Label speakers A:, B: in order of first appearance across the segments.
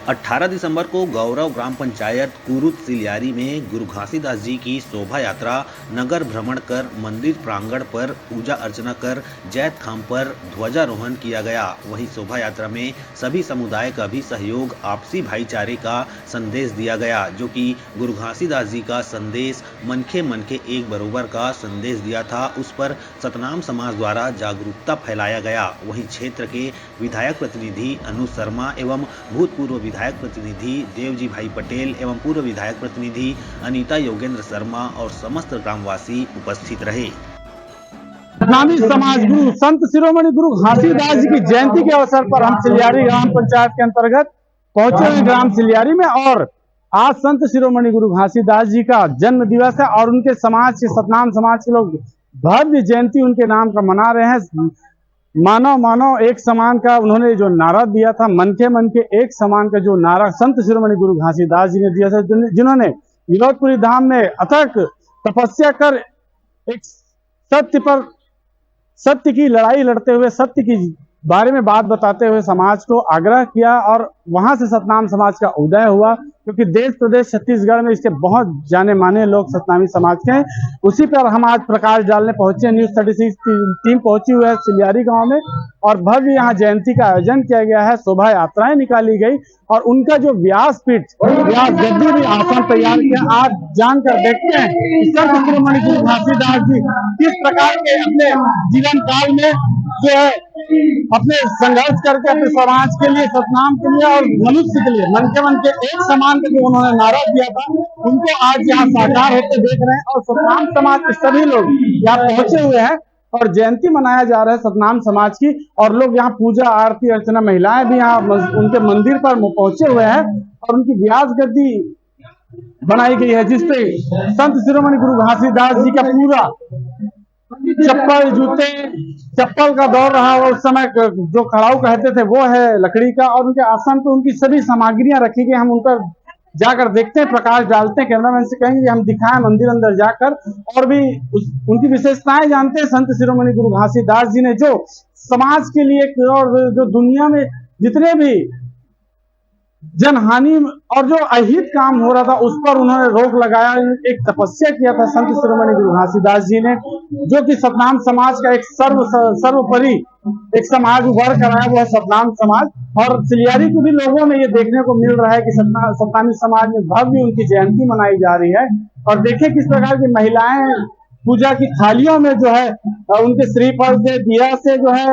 A: 18 दिसंबर को गौरव ग्राम पंचायत कुरुत सिलियारी में गुरु घासीदास जी की शोभा यात्रा नगर भ्रमण कर मंदिर प्रांगण पर पूजा अर्चना कर जैत खाम पर ध्वजारोहण किया गया। वहीं शोभा यात्रा में सभी समुदाय का भी सहयोग, आपसी भाईचारे का संदेश दिया गया, जो कि गुरु घासीदास जी का संदेश मनखे मनखे एक बरोबर का संदेश दिया था, उस पर सतनाम समाज द्वारा जागरूकता फैलाया गया। वहीं क्षेत्र के विधायक प्रतिनिधि अनुज शर्मा एवं भूतपूर्व विधायक प्रतिनिधि देवजी भाई पटेल एवं पूर्व विधायक प्रतिनिधि अनीता योगेंद्र शर्मा और समस्त ग्रामवासी उपस्थित रहे।
B: सतनामी समाज गुरु संत शिरोमणि गुरु घासीदास जी की जयंती के अवसर पर हम सिलियारी ग्राम पंचायत के अंतर्गत पहुंचे हैं ग्राम सिलियारी में। और आज संत शिरोमणि गुरु घासीदास जी का जन्म दिवस है और उनके समाज के सतनाम समाज के लोग भव्य जयंती उनके नाम का मना रहे हैं। मानव मानव एक समान का उन्होंने जो नारा दिया था, मन के एक समान का जो नारा संत शिरोमणि गुरु घासीदास जी ने दिया था, जिन्होंने विनोदपुरी धाम में अथक तपस्या कर एक सत्य की लड़ाई लड़ते हुए, सत्य की बारे में बात बताते हुए समाज को आग्रह किया और वहां से सतनाम समाज का उदय हुआ। क्योंकि देश प्रदेश छत्तीसगढ़ में इसके बहुत जाने माने लोग सतनामी समाज के हैं। उसी पर हम आज प्रकाश डालने पहुंचे। न्यूज़ 36 टीम पहुंची हुई है सिलियारी गांव में और भव्य यहाँ जयंती का आयोजन किया गया है। शोभा यात्राएं निकाली गई और उनका जो व्यास गद्दी भी आसन तैयार किया। आज जानकर देखते हैं कि संत शिरोमणि गुरु घासीदास जी किस प्रकार के अपने जीवन काल में जो है अपने संघर्ष करके अपने समाज के लिए, सतनाम के लिए और मनुष्य के लिए मन के एक समान का जो उन्होंने नारा दिया था, उनको आज यहाँ साकार होते देख रहे हैं। और सतनाम समाज के सभी लोग यहाँ पहुंचे हुए हैं और जयंती मनाया जा रहा है सतनाम समाज की। और लोग यहाँ पूजा आरती अर्चना, महिलाएं भी यहाँ उनके मंदिर पर पहुंचे हुए हैं और उनकी व्यास गद्दी बनाई गई है, जिसपे संत शिरोमणि गुरु घासीदास जी का पूरा चप्पल का दौर रहा। और उस समय जो खड़ाऊ कहते थे वो है लकड़ी का और उनके आसन पे उनकी सभी सामग्रियां रखी गई। हम उन पर जाकर देखते हैं, प्रकाश डालते हैं। कैमरामैन से कहेंगे हम दिखाएं मंदिर अंदर जाकर और भी उनकी विशेषताएं जानते हैं। संत शिरोमणि गुरु घासीदास जी ने जो समाज के लिए और जो दुनिया में जितने भी जनहानि और जो अहित काम हो रहा था उस पर उन्होंने रोक लगाया। एक तपस्या किया था संत शिरोमणि गुरु घासीदास जी ने, जो कि सतनाम समाज का एक सर्वोपरि एक समाज उभर कर आया, वो है सतनाम समाज। और सिलियारी के भी लोगों में ये देखने को मिल रहा है कि सतनामी समाज में भव्य उनकी जयंती मनाई जा रही है। और देखिए किस प्रकार की महिलाएं पूजा की थालियों में जो है उनके श्रीफल से, दिया से जो है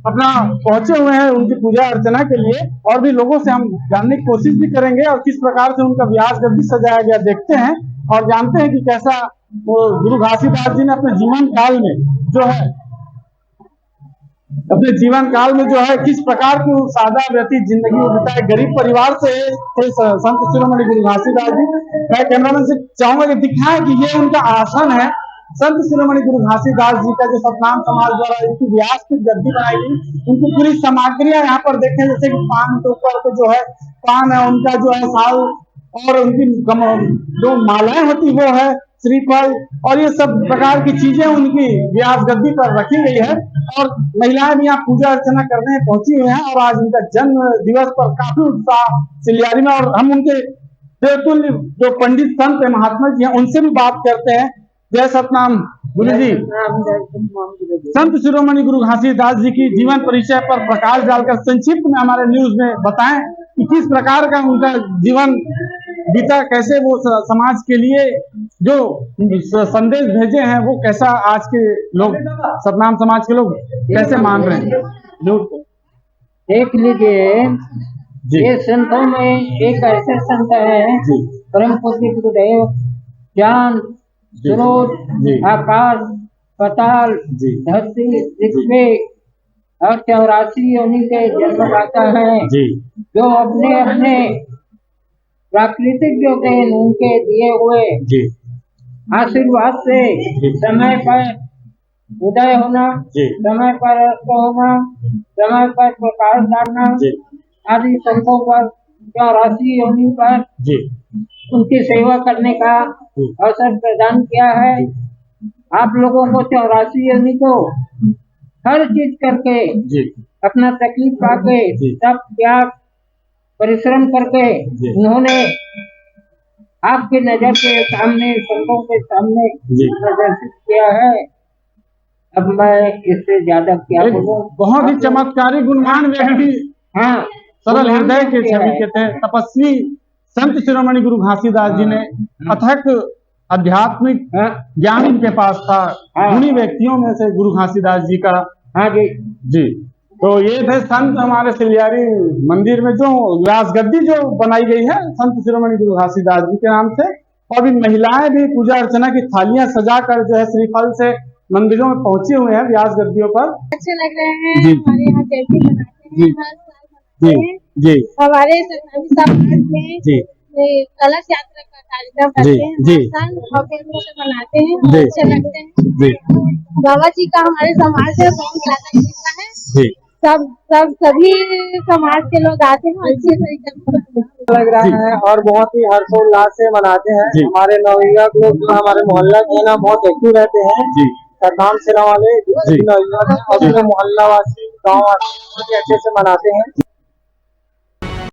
B: अपना पहुंचे हुए हैं उनकी पूजा अर्चना के लिए। और भी लोगों से हम जानने की कोशिश भी करेंगे और किस प्रकार से उनका व्यास गद्दी सजाया गया देखते हैं और जानते हैं कि कैसा गुरु घासीदास जी ने अपने जीवन काल में जो है किस प्रकार की सादा व्यतीत जिंदगी बिताए। गरीब परिवार से संत शिरोमणि गुरु घासीदास जी। मैं कैमरामैन से चाहूंगा कि दिखाएं कि ये उनका आसन है संत शिरोमणि गुरु घासीदास जी का, जो सतनाम समाज द्वारा इनकी व्यास की गद्दी बनाई गई। उनकी पूरी सामग्रियां यहाँ पर देखें, जैसे कि पान के ऊपर पे जो है पान है, उनका जो है साल और उनकी जो मालाएं होती वो है श्रीफल और ये सब प्रकार की चीजें उनकी व्यास गद्दी पर रखी गई है। और महिलाएं भी यहाँ पूजा अर्चना करने पहुंची हुई हैं और आज उनका जन्म दिवस पर काफी उत्साह सिलियारी में। और हम उनके देवतुल्य जो पंडित संत महात्मा जी हैं उनसे भी बात करते हैं। जय सतनाम गुरु जी। संत शिरोमणि गुरु घासीदास जी की जीवन परिचय पर प्रकाश डालकर संक्षिप्त में हमारे न्यूज में बताएं कि किस प्रकार का उनका जीवन बीता, कैसे वो समाज के लिए जो संदेश भेजे हैं वो कैसा आज के लोग, सतनाम समाज के लोग कैसे मान रहे हैं।
C: देख लीजिए, ये संतों में एक ऐसे संत है परम पूज्य गुरुदेव, ज्ञान स्रोत, आकाश, पाताल, धरती, ऋग्वे और 84 योनि के जन्मदाता है, जो अपने अपने प्राकृतिक जो देन उनके दिए हुए आशीर्वाद से समय पर उदय होना, समय पर अस्त होना, समय पर प्रकाश डालना आदि संतों पर 84 योनि पर उनकी सेवा करने का अवसर प्रदान किया है। आप लोगों को 84 योनि को हर चीज करके अपना तकलीफ पाके सब त्याग परिश्रम करके
B: जी।
C: उन्होंने आपके नजर के सामने, संतों के सामने
B: जी।
C: प्रदर्शित किया है। अब मैं इससे ज्यादा क्या
B: एक
C: बोलूं।
B: बहुत ही चमत्कारी गुणगान व्यक्ति,
C: हाँ,
B: सरल
C: गुणगान
B: हृदय के
C: व्यक्ति
B: छवि
C: है।
B: के थे, तपस्वी संत शिरोमणि गुरु घासीदास जी ने अथक आध्यात्मिक
C: हाँ,
B: ज्ञान इनके पास था।
C: हाँ।
B: गुणी व्यक्तियों में से गुरु घासीदास जी का।
C: हाँ जी।
B: जी, तो ये थे संत हमारे सिलियारी मंदिर में जो व्यास गद्दी जो बनाई गई है संत शिरोमणि गुरु घासीदास जी के नाम से। और अभी महिलाएं भी पूजा अर्चना की थालियां सजाकर जो है श्रीफल से मंदिरों में पहुंचे हुए हैं व्यास गद्दियों पर।
D: अच्छे लग रहे हैं।
B: जी।
D: हमारे यहाँ जयंती मनाते
B: जी।
D: हैं, हर साल
B: जी
D: मनाते हैं।
B: जी
D: हमारे सतनामी समाज में
B: जी
D: ये कलश यात्रा का कार्यक्रम
B: जी,
D: करते हैं,
B: जी।
D: हर साल भव्य रूप से मनाते हैं और
B: जी।
D: अच्छे लगते हैं।
B: जी
D: बाबा जी का हमारे समाज में बहुत ज्यादा कृपा है।
B: जी
D: सभी समाज के लोग आते हैं, अच्छे तरीके से मनाते हैं।
C: लग रहा है और बहुत ही हर्षोल्लास से मनाते हैं।
B: जी।
C: हमारे नवयुवक लोग जो हमारे मोहल्ला के ना बहुत एक्टिव रहते हैं।
B: जी
C: सतनाम सेना वाले
B: जी।
C: नवयुवक हैं और
B: जी।
C: पूरे मोहल्ला वासी गाँव वासी अच्छे से मनाते हैं।